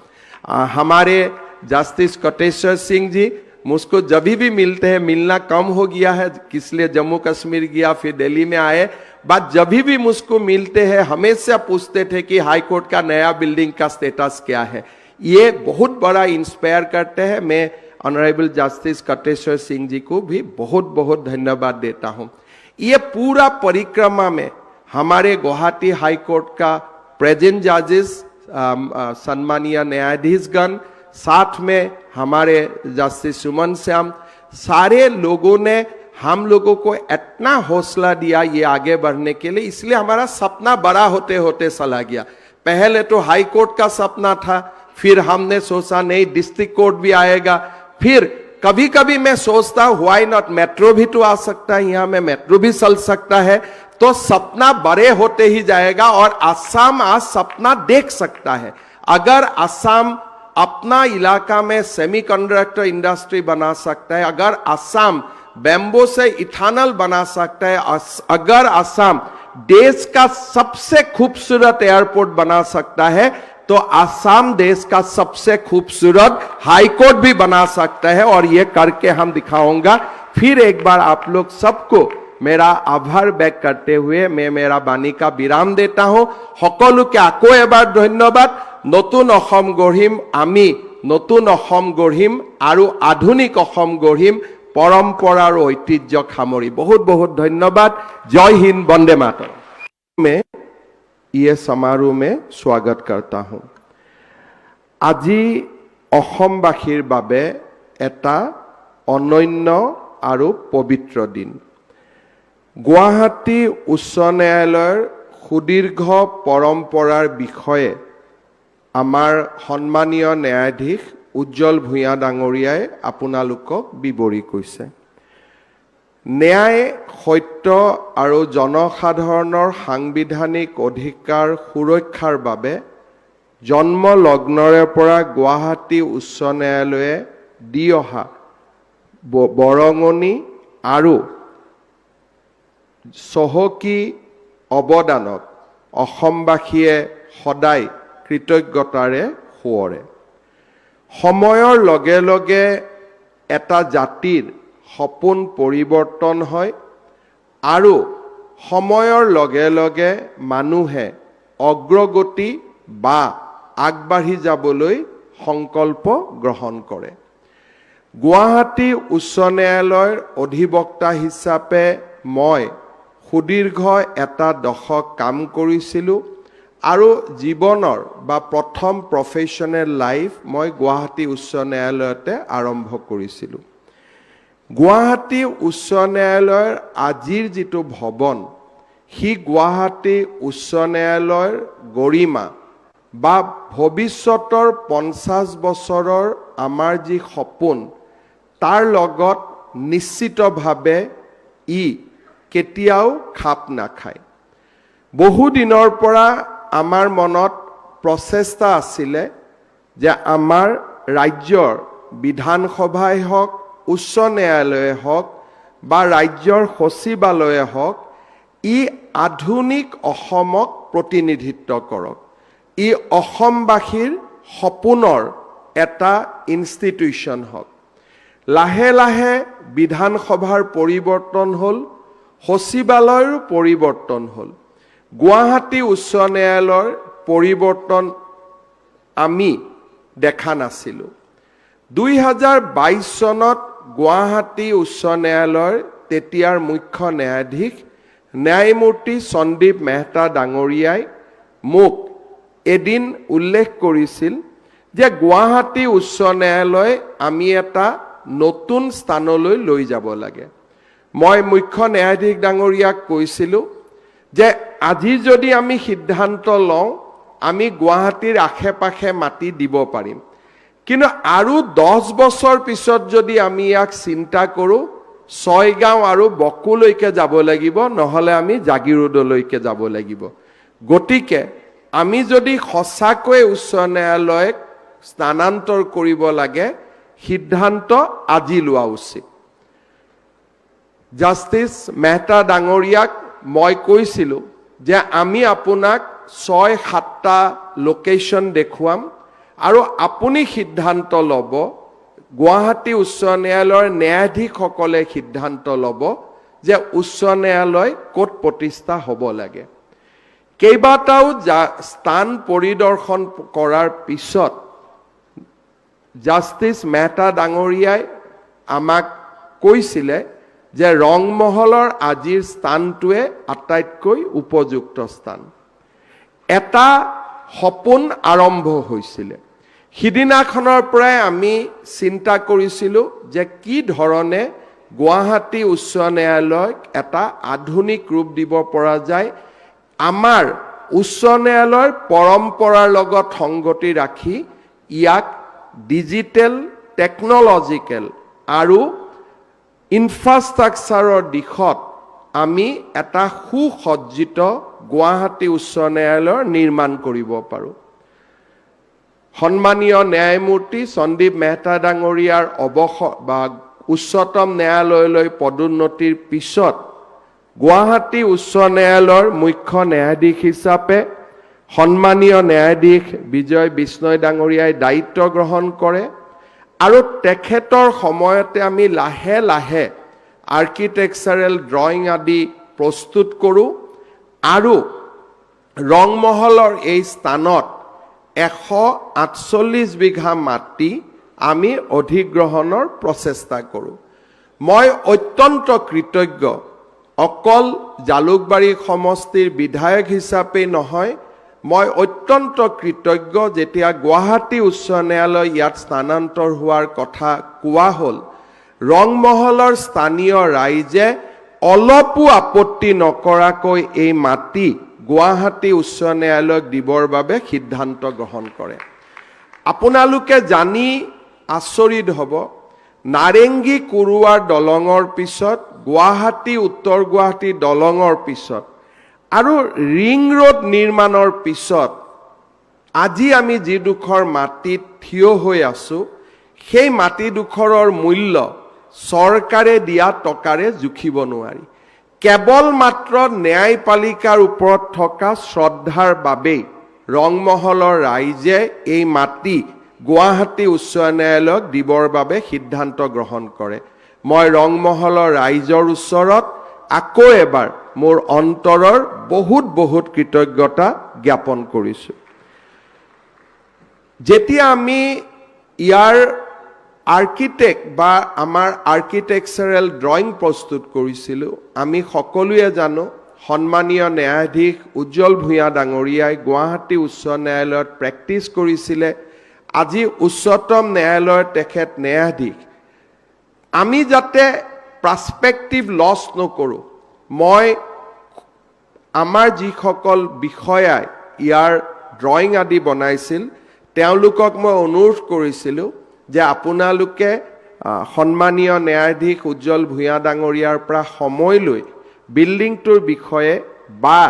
हमारे जस्टिस कोटेश्वर सिंह जी मुझको जब भी मिलते हैं, मिलना कम हो गया है इसलिए जम्मू कश्मीर गया फिर दिल्ली में आए, बट जब भी मुझको मिलते हैं हमेशा पूछते थे कि हाई कोर्ट का नया बिल्डिंग का स्टेटस क्या है। ये बहुत बड़ा इंस्पायर करते हैं। मैं ऑनरेबल जस्टिस कोटेश्वर सिंह जी को भी बहुत बहुत धन्यवाद देता हूँ। ये पूरा परिक्रमा में हमारे गुवाहाटी हाई कोर्ट का प्रेजेंट जजेस, सम्मानीय न्यायाधीशगण, साथ में हमारे जस्टिस सुमन श्याम, सारे लोगों ने हम लोगों को इतना हौसला दिया ये आगे बढ़ने के लिए, इसलिए हमारा सपना बड़ा होते होते चला गया। पहले तो हाई कोर्ट का सपना था, फिर हमने सोचा नहीं डिस्ट्रिक्ट कोर्ट भी आएगा, फिर कभी कभी मैं सोचता हूं व्हाई नॉट मेट्रो भी तो आ सकता है, यहाँ में मेट्रो भी चल सकता है। तो सपना बड़े होते ही जाएगा और असम आज सपना देख सकता है। अगर असम अपना इलाका में सेमीकंडक्टर इंडस्ट्री बना सकता है, अगर असम बैम्बो से इथानल बना सकता है, अगर असम देश का सबसे खूबसूरत एयरपोर्ट बना सकता है, तो असम देश का सबसे खूबसूरत हाई कोर्ट भी बना सकता है। और ये करके हम दिखाऊंगा। फिर एक बार आप लोग सबको मेरा आभार व्यक्त करते हुए मैं मेरा बाणी का विराम देता हूं। সকলোকে আকৌ এবাৰ ধন্যবাদ। নতুন অসম গঢ়িম আমি, নতুন অসম গঢ়িম আৰু আধুনিক অসম গঢ়িম, परंपरा और ऐतिह्य खामरी। बहुत बहुत धन्यवाद। जय हिंद, वंदे मातरम। मैं ये समारोह में स्वागत करता हूं। আজি অসমবাসীৰ বাবে এটা অনন্য আৰু পবিত্ৰ দিন। গুৱাহাটী উচ্চ ন্যায়ালয়ৰ সুদীৰ্ঘ পৰম্পৰাৰ বিষয়ে আমাৰ সন্মানীয় ন্যায়াধীশ উজ্জ্বল ভূঞা ডাঙৰীয়াই আপোনালোকক বিৱৰি কৈছে। ন্যায়, সত্য আৰু জনসাধাৰণৰ সাংবিধানিক অধিকাৰ সুৰক্ষাৰ বাবে জন্ম লগ্নৰে পৰা গুৱাহাটী উচ্চ ন্যায়ালয়ে দি অহা বৰঙণি আৰু চহকী অৱদানক অসমবাসীয়ে সদায় কৃতজ্ঞতাৰে সোঁৱৰে। সময়ৰ লগে লগে এটা জাতিৰ সপোন পৰিৱৰ্তন হয় আৰু সময়ৰ লগে লগে মানুহে অগ্ৰগতি বা আগবাঢ়ি যাবলৈ সংকল্প গ্ৰহণ কৰে। গুৱাহাটী উচ্চ ন্যায়ালয়ৰ অধিবক্তা হিচাপে মই সুদীৰ্ঘ এটা দশক কাম কৰিছিলোঁ আৰু জীৱনৰ বা প্ৰথম প্ৰফেশ্যনেল লাইফ মই গুৱাহাটী উচ্চ ন্যায়ালয়তে আৰম্ভ কৰিছিলোঁ। গুৱাহাটী উচ্চ ন্যায়ালয়ৰ আজিৰ যিটো ভৱন, সি গুৱাহাটী উচ্চ ন্যায়ালয়ৰ গৰিমা বা ভৱিষ্যতৰ 50 বছৰৰ আমাৰ যি সপোন, তাৰ লগত নিশ্চিতভাৱে ই কেতিয়াও খাপ নাখায়। বহু দিনৰ পৰা আমাৰ মনত প্ৰচেষ্টা আছিলে যে আমাৰ ৰাজ্যৰ বিধানসভাই হওক, উচ্চ ন্যায়ালয়ে হওক বা ৰাজ্যৰ সচিবালয়ে হওক, ই আধুনিক অসমক প্ৰতিনিধিত্ব কৰক। ই অসমবাসীৰ সপোনৰ এটা ইনষ্টিটিউশ্যন হওক। লাহে লাহে বিধানসভাৰ পৰিৱৰ্তন হ'ল, সচিবালয়ৰো পৰিৱৰ্তন হ'ল। গুৱাহাটী উচ্চ ন্যায়ালয়ৰ পৰিৱৰ্তন আমি দেখা নাছিলোঁ। 2022 চনত গুৱাহাটী উচ্চ ন্যায়ালয়ৰ তেতিয়াৰ মুখ্য ন্যায়াধীশ ন্যায়মূৰ্তি সন্দীপ মেহতা ডাঙৰীয়াই মোক এদিন উল্লেখ কৰিছিল যে গুৱাহাটী উচ্চ ন্যায়ালয় আমি এটা নতুন স্থানলৈ লৈ যাব লাগে। মই মুখ্য ন্যায়াধীশ ডাঙৰীয়াক কৈছিলোঁ যে আজি যদি আমি সিদ্ধান্ত লওঁ আমি গুৱাহাটীৰ আশে পাশে মাটি দিব পাৰিম, কিন্তু আৰু 10 বছৰ পিছত যদি আমি ইয়াক চিন্তা কৰোঁ ছয়গাঁও আৰু বকুলৈকে যাব লাগিব, নহ'লে আমি জাগিৰোডলৈকে যাব লাগিব। গতিকে আমি যদি সঁচাকৈ উচ্চ ন্যায়ালয়ক স্থানান্তৰ কৰিব লাগে সিদ্ধান্ত আজি লোৱা উচিত। জাষ্টিছ মেহতা ডাঙৰীয়াক মই কৈছিলোঁ যে আমি আপোনাক 6-7টা লোকেশ্যন দেখুৱাম আৰু আপুনি সিদ্ধান্ত ল'ব, গুৱাহাটী উচ্চ ন্যায়ালয়ৰ ন্যায়াধীশসকলে সিদ্ধান্ত ল'ব যে উচ্চ ন্যায়ালয় ক'ত প্ৰতিষ্ঠা হ'ব লাগে। কেইবাটাও স্থান পৰিদৰ্শন কৰাৰ পিছত জাষ্টিছ মেহতা ডাঙৰীয়াই আমাক কৈছিলে যে ৰংমহলৰ আজিৰ স্থানটোৱে আটাইতকৈ উপযুক্ত স্থান। এটা সপোন আৰম্ভ হৈছিলে। সিদিনাখনৰ পৰাই আমি চিন্তা কৰিছিলোঁ যে কি ধৰণে গুৱাহাটী উচ্চ ন্যায়ালয়ক এটা আধুনিক ৰূপ দিব পৰা যায়, আমাৰ উচ্চ ন্যায়ালয়ৰ পৰম্পৰাৰ লগত সংগতি ৰাখি ইয়াক ডিজিটেল, টেকনলজিকেল আৰু ইনফ্ৰাষ্ট্ৰাকচাৰৰ দিশত আমি এটা সুসজ্জিত গুৱাহাটী উচ্চ ন্যায়ালয় নিৰ্মাণ কৰিব পাৰোঁ। সন্মানীয় ন্যায়মূৰ্তি সন্দীপ মেহতা ডাঙৰীয়াৰ অৱসৰ বা উচ্চতম ন্যায়ালয়লৈ পদোন্নতিৰ পিছত গুৱাহাটী উচ্চ ন্যায়ালয়ৰ মুখ্য ন্যায়াধীশ হিচাপে সন্মানীয় ন্যায়াধীশ বিজয় বিষ্ণয় ডাঙৰীয়াই দায়িত্ব গ্ৰহণ কৰে আৰু তেখেতৰ সময়তে আমি লাহে লাহে আৰ্কিটেকচাৰেল ড্ৰয়িং আদি প্ৰস্তুত কৰোঁ আৰু ৰংমহলৰ এই স্থানত 148 বিঘা মাটি আমি অধিগ্ৰহণৰ প্ৰচেষ্টা কৰোঁ। মই অত্যন্ত কৃতজ্ঞ, অকল জালুকবাৰী সমষ্টিৰ বিধায়ক হিচাপে নহয়, মই অত্যন্ত কৃতজ্ঞ যেতিয়া গুৱাহাটী উচ্চ ন্যায়ালয় ইয়াত স্থানান্তৰ হোৱাৰ কথা কোৱা হ'ল, ৰংমহলৰ স্থানীয় ৰাইজে অলপো আপত্তি নকৰাকৈ এই মাটি গুৱাহাটী উচ্চ ন্যায়ালয়ক দিবৰ বাবে সিদ্ধান্ত গ্ৰহণ কৰে। আপোনালোকে জানি আচৰিত হ'ব, নাৰেংগী কুৰুৱাৰ দলঙৰ পিছত, গুৱাহাটী উত্তৰ গুৱাহাটী দলঙৰ পিছত আৰু ৰিং ৰোড নিৰ্মাণৰ পিছত আজি আমি যিডোখৰ মাটিত থিয় হৈ আছোঁ সেই মাটিডোখৰৰ মূল্য চৰকাৰে দিয়া টকাৰে জুখিব নোৱাৰি। কেৱল মাত্ৰ ন্যায়পালিকাৰ ওপৰত থকা শ্ৰদ্ধাৰ বাবেই ৰংমহলৰ ৰাইজে এই মাটি গুৱাহাটী উচ্চ ন্যায়ালয়ক দিবৰ বাবে সিদ্ধান্ত গ্ৰহণ কৰে। মই ৰংমহলৰ ৰাইজৰ ওচৰত আকৌ এবাৰ মোৰ অন্তৰৰ বহুত কৃতজ্ঞতা জ্ঞাপন কৰিছোঁ। যেতিয়া আমি ইয়াৰ আৰ্কিটেক্ট বা আমাৰ আৰ্কিটেকচাৰেল ড্ৰয়িং প্ৰস্তুত কৰিছিলোঁ, আমি সকলোৱে জানো সন্মানীয় ন্যায়াধীশ উজ্জ্বল ভূঞা ডাঙৰীয়াই গুৱাহাটী উচ্চ ন্যায়ালয়ত প্ৰেক্টিছ কৰিছিলে, আজি উচ্চতম ন্যায়ালয়ৰ তেখেত ন্যায়াধীশ। আমি যাতে পাৰ্সপেক্টিভ লছ নকৰোঁ, মই আমাৰ যিসকল বিষয়াই ইয়াৰ ড্ৰয়িং আদি বনাইছিল তেওঁলোকক মই অনুৰোধ কৰিছিলোঁ যে আপোনালোকে সন্মানীয় ন্যায়াধীশ উজ্জ্বল ভূঞা ডাঙৰীয়াৰ পৰা সময় লৈ বিল্ডিংটোৰ বিষয়ে বা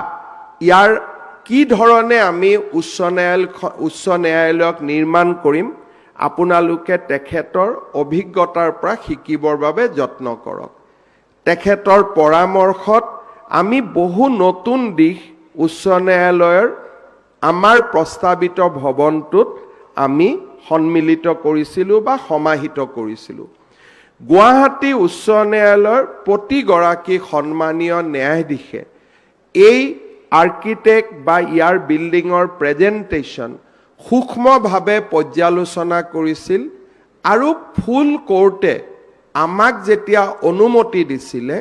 ইয়াৰ কি ধৰণে আমি উচ্চ ন্যায়ালয়ক নিৰ্মাণ কৰিম আপোনালোকে তেখেতৰ অভিজ্ঞতাৰ পৰা শিকিবৰ বাবে যত্ন কৰক। তেখেতৰ পৰামৰ্শত আমি বহু নতুন দিশ উচ্চ ন্যায়ালয়ৰ আমাৰ প্ৰস্তাৱিত ভৱনটোত আমি সন্মিলিত কৰিছিলোঁ বা সমাহিত কৰিছিলোঁ। গুৱাহাটী উচ্চ ন্যায়ালয়ৰ প্ৰতিগৰাকী সন্মানীয় ন্যায়াধীশে এই আৰ্কিটেক্ট বা ইয়াৰ বিল্ডিঙৰ প্ৰেজেণ্টেশ্যন সূক্ষ্মভাৱে পৰ্যালোচনা কৰিছিল আৰু ফুল কোৰ্টে আমাক যেতিয়া অনুমতি দিছিলে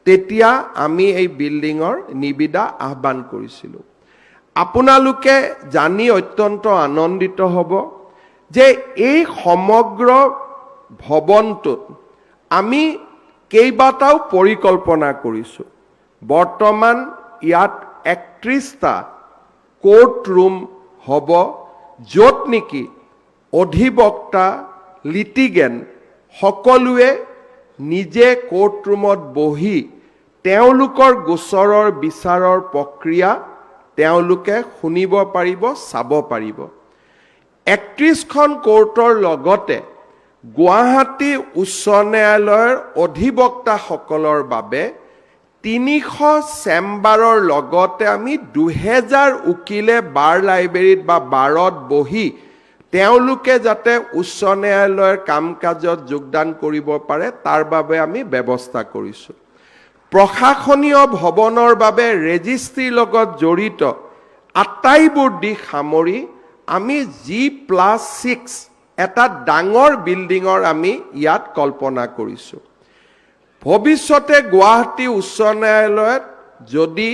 তেতিয়া আমি এই বিল্ডিঙৰ নিবিদা আহ্বান কৰিছিলোঁ। আপোনালোকে জানি অত্যন্ত আনন্দিত হ'ব যে এই সমগ্ৰ ভৱনটোত আমি কেইবাটাও পৰিকল্পনা কৰিছোঁ। বৰ্তমান ইয়াত 31টা কোৰ্ট ৰুম হ'ব, য'ত নেকি অধিবক্তা, লিটিগেণ্ট সকলোৱে নিজে কোৰ্ট ৰুমত বহি তেওঁলোকৰ গোচৰৰ বিচাৰৰ প্ৰক্ৰিয়া তেওঁলোকে শুনিব পাৰিব, চাব পাৰিব। 31খন কোৰ্টৰ লগতে গুৱাহাটী উচ্চ ন্যায়ালয়ৰ অধিবক্তাসকলৰ বাবে 300 চেম্বাৰৰ লগতে আমি 2000 উকিলে বাৰ লাইব্ৰেৰীত বা বাৰত বহি তেওঁলোকে যাতে উচ্চ ন্যায়ালয়ৰ কাম কাজত যোগদান কৰিব পাৰে তাৰ বাবে আমি ব্যৱস্থা কৰিছোঁ। প্ৰশাসনীয় ভৱনৰ বাবে ৰেজিষ্ট্ৰীৰ লগত জড়িত আটাইবোৰ দিশ সামৰি আমি G+6 এটা ডাঙৰ বিল্ডিঙৰ আমি ইয়াত কল্পনা কৰিছোঁ। ভৱিষ্যতে গুৱাহাটী উচ্চ ন্যায়ালয়ত যদি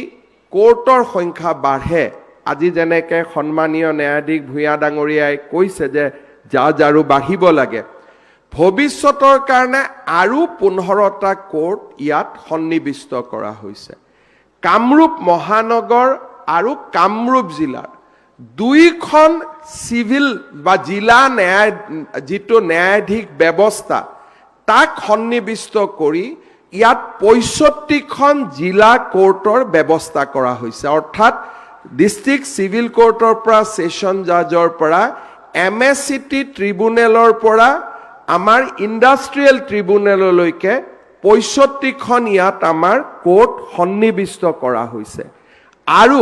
কোৰ্টৰ সংখ্যা বাঢ়ে, আজি যেনেকৈ সন্মানীয় ন্যায়াধীশ ভূঞা ডাঙৰীয়াই কৈছে যে জাজ আৰু বাঢ়িব লাগে, ভৱিষ্যতৰ কাৰণে আৰু 15টা কোৰ্ট ইয়াত সন্নিৱিষ্ট কৰা হৈছে। কামৰূপ মহানগৰ আৰু কামৰূপ জিলাৰ 2খন চিভিল বা জিলা যিটো ন্যায়াধীশ ব্যৱস্থা তাক সন্নিৱিষ্ট কৰি ইয়াত 65খন জিলা কোৰ্টৰ ব্যৱস্থা কৰা হৈছে। অৰ্থাৎ ডিষ্ট্ৰিক্ট চিভিল কোৰ্টৰ পৰা ছেছন জাজৰ পৰা MSCT ট্ৰিব্যুনেলৰ পৰা আমাৰ ইণ্ডাষ্ট্ৰিয়েল ট্ৰিব্যুনেললৈকে 65খন ইয়াত আমাৰ কোৰ্ট সন্নিৱিষ্ট কৰা হৈছে। আৰু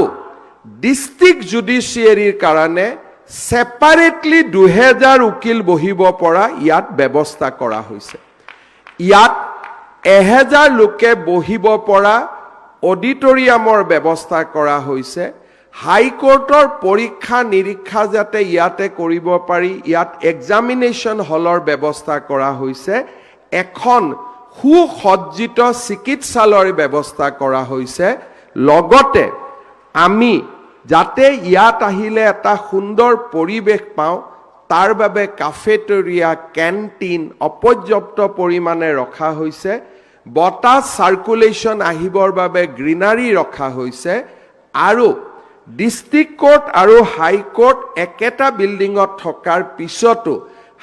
ডিষ্ট্ৰিক্ট জুডিচিয়াৰীৰ কাৰণে ছেপাৰেটলি 2000 উকিল বহিব পৰা ইয়াত ব্যৱস্থা কৰা হৈছে। ইয়াত 1000 লোকে বহিব পৰা অডিটৰিয়ামৰ ব্যৱস্থা কৰা হৈছে। হাইকোৰ্টৰ পৰীক্ষা নিৰীক্ষা যাতে ইয়াতে কৰিব পাৰি, ইয়াত এক্সামিনেশ্যন হলৰ ব্যৱস্থা কৰা হৈছে। এখন সুসজ্জিত চিকিৎসালয়ৰ ব্যৱস্থা কৰা হৈছে। লগতে আমি যাতে ইয়াত আহিলে এটা সুন্দৰ পৰিৱেশ পাওঁ তাৰ বাবে কাফেটেৰিয়া, কেণ্টিন অপৰ্যাপ্ত পৰিমাণে ৰখা হৈছে। বতাহ চাৰ্কুলেশ্যন আহিবৰ বাবে গ্ৰীনাৰী ৰখা হৈছে। আৰু ডিষ্ট্ৰিক্ট কোৰ্ট আৰু হাইকোৰ্ট একেটা বিল্ডিঙত থকাৰ পিছতো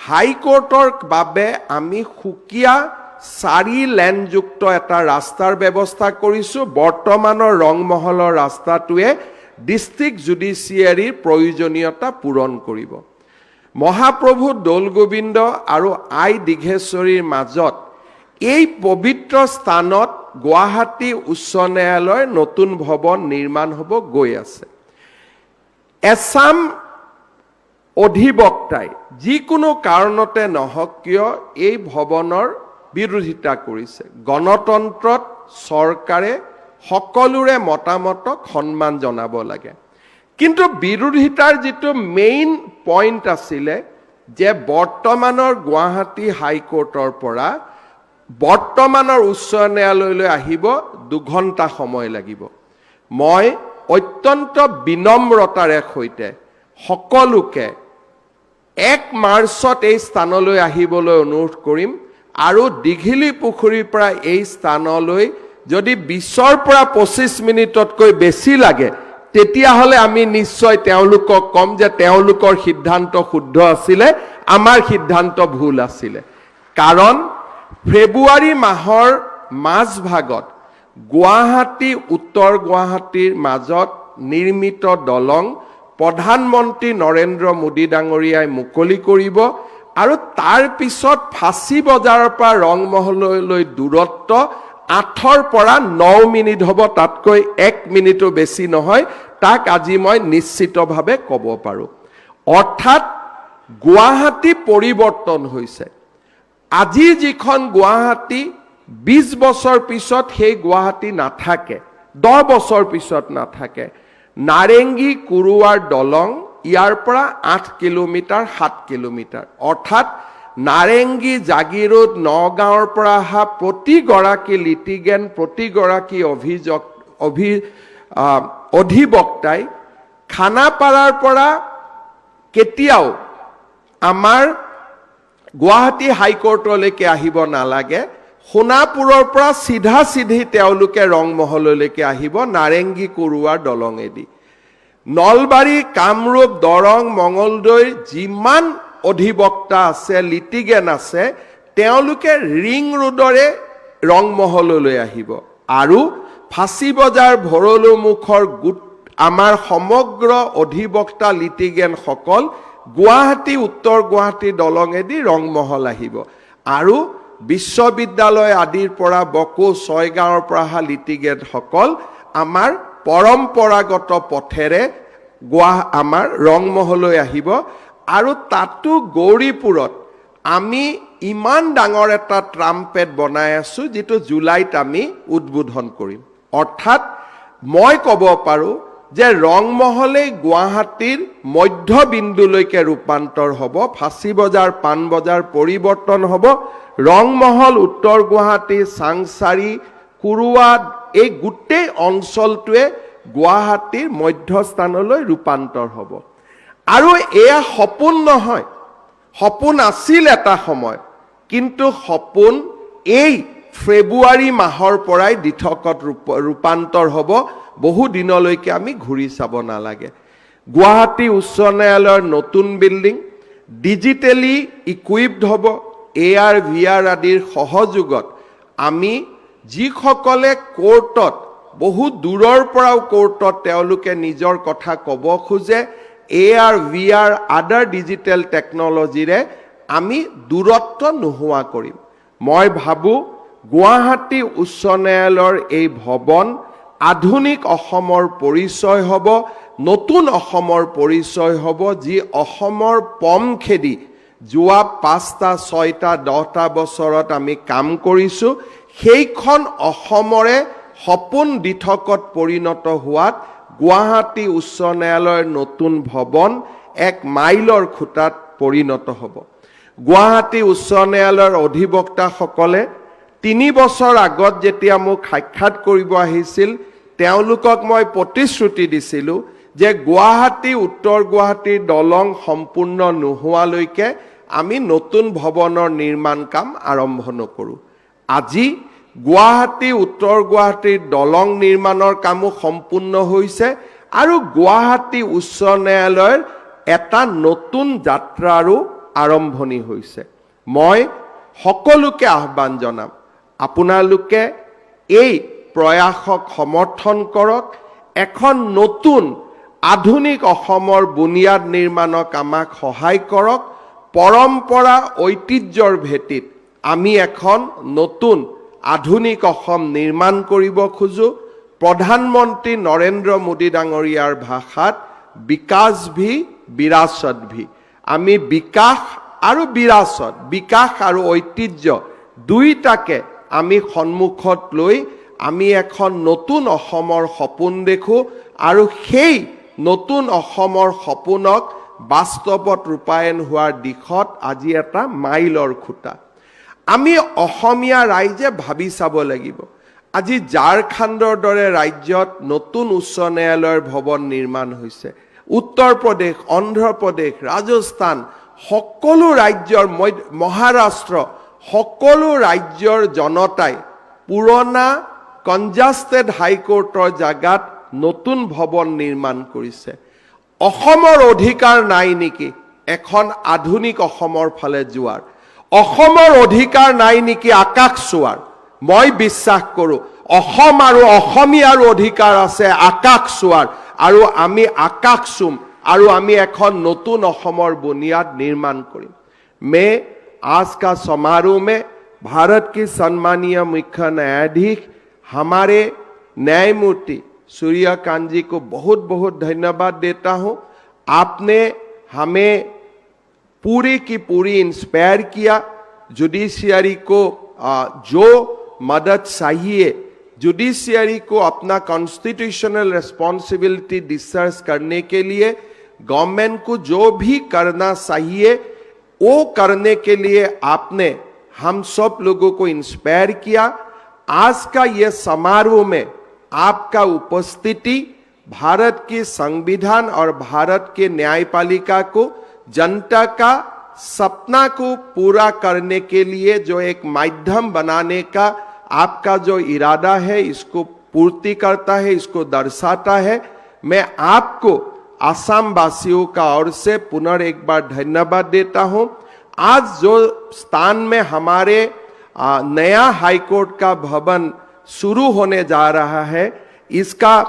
হাইকোৰ্টৰ বাবে আমি সুকীয়া 4 লেনযুক্ত এটা ৰাস্তাৰ ব্যৱস্থা কৰিছোঁ। বৰ্তমানৰ ৰংমহলৰ ৰাস্তাটোৱে ডিষ্ট্ৰিক্ট জুডিচিয়াৰীৰ প্ৰয়োজনীয়তা পূৰণ কৰিব। মহাপ্ৰভু দৌল গোবিন্দ আৰু আই দীঘেশ্বৰীৰ মাজত এই পবিত্ৰ স্থানত গুৱাহাটী উচ্চ ন্যায়ালয়ৰ নতুন ভৱন নিৰ্মাণ হ'ব গৈ আছে। এছাম অধিবক্তাই যিকোনো কাৰণতে নহওক কিয় এই ভৱনৰ বিৰোধিতা কৰিছে। গণতন্ত্ৰত চৰকাৰে সকলোৰে মতামতক সন্মান জনাব লাগে। কিন্তু বিৰোধিতাৰ যিটো মেইন পইণ্ট আছিলে যে বৰ্তমানৰ গুৱাহাটী হাইকোৰ্টৰ পৰা বৰ্তমানৰ উচ্চ ন্যায়ালয়লৈ আহিব 2 ঘণ্টা সময় লাগিব। মই অত্যন্ত বিনম্ৰতাৰে সৈতে সকলোকে 1 মাৰ্চত এই স্থানলৈ আহিবলৈ অনুৰোধ কৰিম। আৰু দীঘিলী পুখুৰীৰ পৰা এই স্থানলৈ যদি 20ৰ পৰা 25 মিনিটতকৈ বেছি লাগে তেতিয়াহ'লে আমি নিশ্চয় তেওঁলোকক ক'ম যে তেওঁলোকৰ সিদ্ধান্ত শুদ্ধ আছিলে, আমাৰ সিদ্ধান্ত ভুল আছিলে। কাৰণ ফেব্ৰুৱাৰী মাহৰ মাজভাগত গুৱাহাটী উত্তৰ গুৱাহাটীৰ মাজত নিৰ্মিত দলং প্ৰধানমন্ত্ৰী নৰেন্দ্ৰ মোদী ডাঙৰীয়াই মুকলি কৰিব। আৰু তাৰ পিছত ফাঁচী বজাৰৰ পৰা ৰংমহললৈ দূৰত্ব 8ৰ পৰা 9 মিনিট হ'ব, তাতকৈ 1 মিনিটো বেছি নহয়। তাক আজি মই নিশ্চিতভাৱে ক'ব পাৰোঁ। অৰ্থাৎ গুৱাহাটী পৰিৱৰ্তন হৈছে। আজি যিখন গুৱাহাটী 20 বছৰ পিছত সেই গুৱাহাটী নাথাকে, 10 বছৰ পিছত নাথাকে। নাৰেংগী কুৰুৱাৰ দলং ইয়াৰ পৰা 8 কিলোমিটাৰ 7 কিলোমিটাৰ। অৰ্থাৎ নাৰেংগী, জাগিৰোড, নগাঁৱৰ পৰা অহা প্ৰতিগৰাকী লিটিগেণ্ট, প্ৰতিগৰাকী অধিবক্তাই খানাপাৰাৰ পৰা কেতিয়াও আমাৰ গুৱাহাটী হাইকোৰ্টলৈকে আহিব নালাগে, সোণাপুৰৰ পৰা চিধা চিধি তেওঁলোকে ৰংমহললৈকে আহিব নাৰেংগী কুৰুৱাৰ দলঙেদি। নলবাৰী, কামৰূপ, দৰং, মঙলদৈৰ যিমান অধিবক্তা আছে, লিটিগেন আছে, তেওঁলোকে ৰিং ৰোডৰে ৰংমহললৈ আহিব আৰু ফাঁচী বজাৰ, ভৰলুমুখৰ আমাৰ সমগ্ৰ অধিবক্তা লিটিগেনসকল গুৱাহাটী, উত্তৰ গুৱাহাটী দলঙেদি ৰংমহল আহিব আৰু বিশ্ববিদ্যালয় আদিৰ পৰা বকো, ছয়গাঁৱৰ পৰা অহা লিটিগেনসকল আমাৰ পৰম্পৰাগত পথেৰে আমাৰ ৰংমহললৈ আহিব। আৰু তাতো গৌৰীপুৰত আমি ইমান ডাঙৰ এটা ট্ৰাম্পেট বনাই আছো, যিটো জুলাইত আমি উদ্বোধন কৰিম। অৰ্থাৎ মই ক'ব পাৰোঁ যে ৰংমহলেই গুৱাহাটীৰ মধ্যবিন্দুলৈকে ৰূপান্তৰ হ'ব, ফাঁচী বজাৰ, পাণবজাৰ পৰিৱৰ্তন হ'ব, ৰংমহল, উত্তৰ গুৱাহাটী, চাংচাৰী, কুৰুৱা, এই গোটেই অঞ্চলটোৱে গুৱাহাটীৰ মধ্যস্থানলৈ ৰূপান্তৰ হ'ব। আৰু এয়া সপোন নহয়, সপোন আছিল এটা সময়, কিন্তু সপোন এই ফেব্ৰুৱাৰী মাহৰ পৰাই দিঠকত ৰূপান্তৰ হ'ব। বহু দিনলৈকে আমি ঘূৰি চাব নালাগে। গুৱাহাটী উচ্চ ন্যায়ালয়ৰ নতুন বিল্ডিং ডিজিটেলি ইকুইপড হ'ব। AR VR আদিৰ সহযোগত আমি যিসকলে কোৰ্টত, বহু দূৰৰ পৰাও কোৰ্টত তেওঁলোকে নিজৰ কথা ক'ব খোজে, AR VR আদাৰ ডিজিটেল টেকনলজিৰে আমি দূৰত্ব নোহোৱা কৰিম। মই ভাবোঁ গুৱাহাটী উচ্চ ন্যায়ালয়ৰ এই ভৱন আধুনিক অসমৰ পৰিচয় হ'ব, নতুন অসমৰ পৰিচয় হ'ব, যি অসমৰ পম খেদি যোৱা 5টা, 6টা, 10টা বছৰত আমি কাম কৰিছোঁ। সেইখন অসমৰে সপোন দিঠকত পৰিণত হোৱাত গুৱাহাটী উচ্চ ন্যায়ালয়ৰ নতুন ভৱন এক মাইলৰ খুঁটাত পৰিণত হ'ব। গুৱাহাটী উচ্চ ন্যায়ালয়ৰ অধিবক্তাসকলে 3 বছৰ আগত যেতিয়া মোক সাক্ষাৎ কৰিব আহিছিল, তেওঁলোকক মই প্ৰতিশ্ৰুতি দিছিলোঁ যে গুৱাহাটী, উত্তৰ গুৱাহাটীৰ দলং সম্পূৰ্ণ নোহোৱালৈকে আমি নতুন ভৱনৰ নিৰ্মাণ কাম আৰম্ভ নকৰোঁ। আজি গুৱাহাটী, উত্তৰ গুৱাহাটীৰ দলং নিৰ্মাণৰ কামো সম্পূৰ্ণ হৈছে আৰু গুৱাহাটী উচ্চ ন্যায়ালয়ৰ এটা নতুন যাত্ৰাৰো আৰম্ভণি হৈছে। মই সকলোকে আহ্বান জনাম, আপোনালোকে এই প্ৰয়াসক সমৰ্থন কৰক। এখন নতুন আধুনিক অসমৰ বুনিয়াদ নিৰ্মাণক আমাক সহায় কৰক। পৰম্পৰা, ঐতিহ্যৰ ভেটিত আমি এখন নতুন আধুনিক অসম নিৰ্মাণ কৰিব খোজো। প্ৰধানমন্ত্ৰী নৰেন্দ্ৰ মোদী ডাঙৰীয়াৰ ভাষাত বিকাশ ভি বিৰাসত ভি, আমি বিকাশ আৰু বিৰাসত, বিকাশ আৰু ঐতিহ্য দুইটাকে আমি সন্মুখত লৈ আমি এখন নতুন অসমৰ সপোন দেখোঁ আৰু সেই নতুন অসমৰ সপোনক বাস্তৱত ৰূপায়ণ হোৱাৰ দিশত আজি এটা মাইলৰ খুঁটা। আমি অসমীয়া ৰাইজে ভাবি চাব লাগিব। আজি ঝাৰখণ্ডৰ দৰে ৰাজ্যত নতুন উচ্চ ন্যায়ালয়ৰ ভৱন নিৰ্মাণ হৈছে। উত্তৰ প্ৰদেশ, অন্ধ্ৰ প্ৰদেশ, ৰাজস্থান, সকলো ৰাজ্যৰ, মহাৰাষ্ট্ৰ, সকলো ৰাজ্যৰ জনতাই পুৰণা কনজাষ্টেড হাইকোৰ্টৰ জাগাত নতুন ভৱন নিৰ্মাণ কৰিছে। অসমৰ অধিকাৰ নাই নেকি এখন আধুনিক অসমৰ ফালে যোৱাৰ? অসমৰ অধিকাৰ নাই নেকি আকাশ চোৱাৰ? মই বিশ্বাস কৰোঁ অসম আৰু অসমীয়াৰ অধিকাৰ আছে আকাশ চোৱাৰ, আৰু আমি আকাশ চুম আৰু আমি এখন নতুন অসমৰ বুনিয়াদ নিৰ্মাণ কৰিম। मैं आज का समारोह में भारत के सम्मानीय मुख्य न्यायाधीश हमारे न्यायमूर्ति सूर्यकांत जी को बहुत बहुत धन्यवाद देता हूं। आपने हमें पूरी की पूरी इंस्पायर किया। जुडिशियरी को जो मदद चाहिए, जुडिशियरी को अपना कॉन्स्टिट्यूशनल रिस्पॉन्सिबिलिटी डिस्चार्ज करने के लिए गवर्नमेंट को जो भी करना चाहिए वो करने के लिए आपने हम सब लोगों को इंस्पायर किया। आज का ये समारोह में आपका उपस्थिति भारत के संविधान और भारत के न्यायपालिका को, जनता का सपना को पूरा करने के लिए जो एक माध्यम बनाने का आपका जो इरादा है, इसको पूर्ति करता है, इसको दर्शाता है। मैं आपको आसाम वासियों का ओर से पुनः एक बार धन्यवाद देता हूं। आज जो स्थान में हमारे नया हाईकोर्ट का भवन शुरू होने जा रहा है, इसका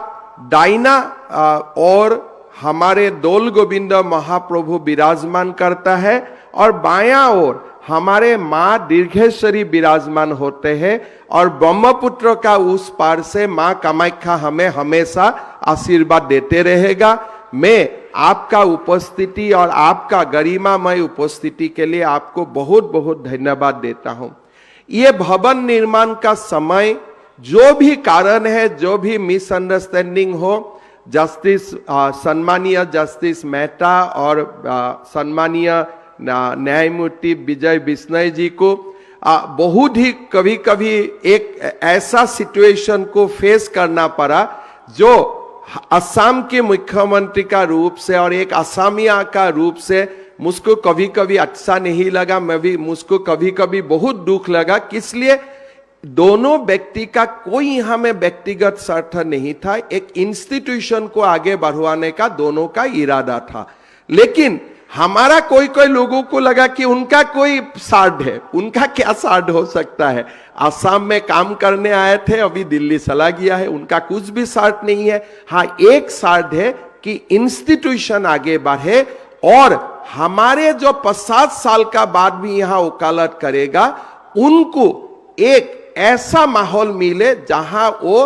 दाहिना और हमारे दौल गोविंद महाप्रभु विराजमान करता है और बायां ओर हमारे मां दीर्घेश्वरी विराजमान होते हैं और ब्रह्मपुत्र का उस पार से मां कामाख्या हमें हमेशा आशीर्वाद देते रहेगा। मैं आपका उपस्थिति और आपका गरिमामय उपस्थिति के लिए आपको बहुत बहुत धन्यवाद देता हूं। ये भवन निर्माण का समय जो भी कारण है, जो भी मिसअंडरस्टैंडिंग हो, जस्टिस सम्मानीय जस्टिस मेहता और सम्मानीय न्यायमूर्ति विजय बिश्नोई जी को बहुत ही कभी कभी एक ऐसा सिचुएशन को फेस करना पड़ा जो असम के मुख्यमंत्री का रूप से और एक असमिया का रूप से मुझको कभी कभी अच्छा नहीं लगा। मुझको कभी कभी बहुत दुख लगा। इसलिए दोनों व्यक्ति का कोई यहां में व्यक्तिगत स्वार्थ नहीं था, एक इंस्टीट्यूशन को आगे बढ़वाने का दोनों का इरादा था। लेकिन हमारा कोई कोई लोगों को लगा कि उनका कोई स्वार्थ है। उनका क्या स्वार्थ हो सकता है? आसाम में काम करने आए थे, अभी दिल्ली चला गया है, उनका कुछ भी स्वार्थ नहीं है। हाँ, एक स्वार्थ है कि इंस्टीट्यूशन आगे बढ़े और हमारे जो 50 साल का बाद भी यहां वकालत करेगा, उनको एक ऐसा माहौल मिले जहां वो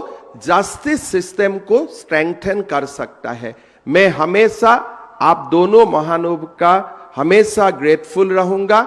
जस्टिस सिस्टम को स्ट्रेंथन कर सकता है। मैं हमेशा आप दोनों महानुभाव का हमेशा ग्रेटफुल रहूंगा।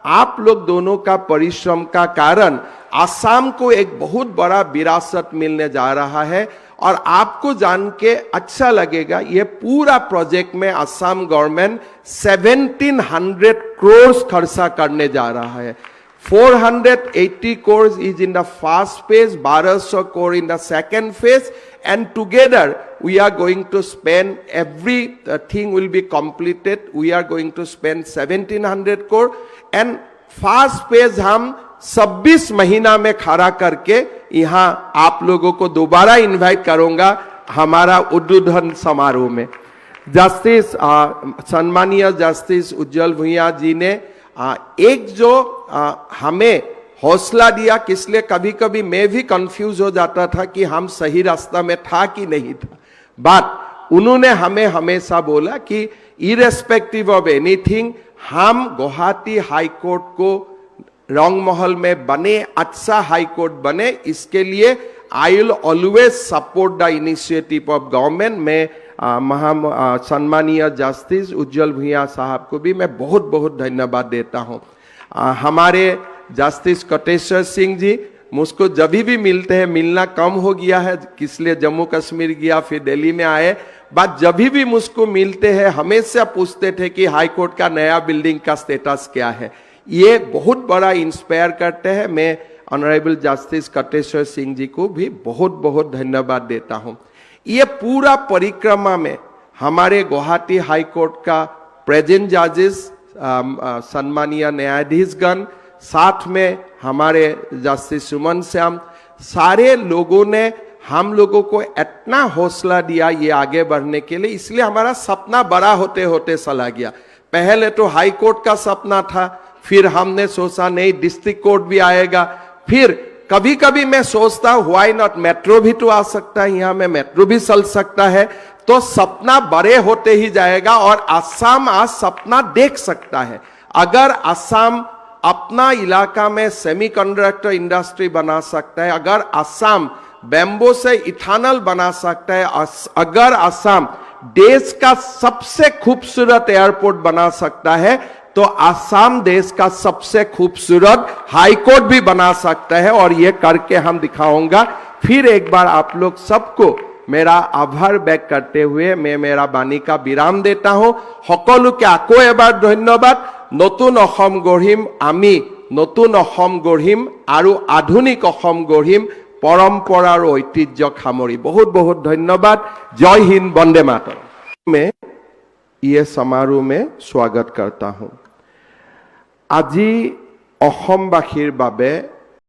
आप लोग दोनों का परिश्रम का कारण आसाम को एक बहुत बड़ा विरासत मिलने जा रहा है और आपको जान के अच्छा लगेगा। ये पूरा प्रोजेक्ट में आसाम गवर्नमेंट 1700 करोड़ खर्चा करने जा रहा है। 480 crores is in the first phase, 1200 crore in the second phase, and together we are going to spend, everything will be completed, we are going to spend 1700 crore and first phase हम 26 महीना में खड़ा करके यहाँ आप लोगों को दोबारा इनवाइट करूंगा हमारा उद्बोधन समारोह में। जस्टिस सम्मानीय जस्टिस उज्जवल भुइयां जी ने एक जो हमें हौसला दिया, किसलिए कभी कभी मैं भी कंफ्यूज हो जाता था कि हम सही रास्ता में था कि नहीं था, बट उन्होंने हमें हमेशा बोला कि इरेस्पेक्टिव ऑफ एनीथिंग हम गुवाहाटी हाई कोर्ट को रंगमहल में बने, अच्छा हाई कोर्ट बने, इसके लिए I will always support the initiative of government. में सम्मानीय जस्टिस उज्जवल भुइयां साहब को भी मैं बहुत बहुत धन्यवाद देता हूं। हमारे जस्टिस कोटेश्वर सिंह जी मुझको जब भी मिलते हैं, मिलना कम हो गया है इसलिए जम्मू कश्मीर गया फिर दिल्ली में आए, बट जब भी मुझको मिलते हैं हमेशा पूछते थे कि हाई कोर्ट का नया बिल्डिंग का स्टेटस क्या है। ये बहुत बड़ा इंस्पायर करते हैं। मैं ऑनरेबल जस्टिस कोटेश्वर सिंह जी को भी बहुत बहुत धन्यवाद देता हूं। ये पूरा परिक्रमा में हमारे गुवाहाटी हाई कोर्ट का प्रेजेंट जजेस, सम्मानीय न्यायाधीशगण, साथ में हमारे जस्टिस सुमन श्याम, सारे लोगों ने हम लोगों को इतना हौसला दिया ये आगे बढ़ने के लिए, इसलिए हमारा सपना बड़ा होते होते चला गया। पहले तो हाई कोर्ट का सपना था, फिर हमने सोचा नहीं डिस्ट्रिक्ट कोर्ट भी आएगा, फिर कभी कभी मैं सोचता हूं व्हाई नॉट मेट्रो भी तो आ सकता है, यहां में मेट्रो भी चल सकता है। तो सपना बड़े होते ही जाएगा और असम आज सपना देख सकता है। अगर असम अपना इलाका में सेमीकंडक्टर इंडस्ट्री बना सकता है, अगर असम बैम्बो से इथानल बना सकता है, अगर असम देश का सबसे खूबसूरत एयरपोर्ट बना सकता है, तो असम देश का सबसे खूबसूरत हाईकोर्ट भी बना सकता है और ये करके हम दिखाऊंगा। फिर एक बार आप लोग सबको मेरा आभार व्यक्त करते हुए मैं मेरा बाणी का विराम देता हूं। সকলোকে আকৌ এবাৰ ধন্যবাদ। নতুন অসম গঢ়িম আমি, নতুন অসম গঢ়িম আৰু আধুনিক অসম গঢ়িম परंपरा और ऐतिह्य खामरी। बहुत बहुत धन्यवाद। जय हिंद, वंदे मातरम। मैं ये समारोह में स्वागत करता हूं। আজি অসমবাসীৰ বাবে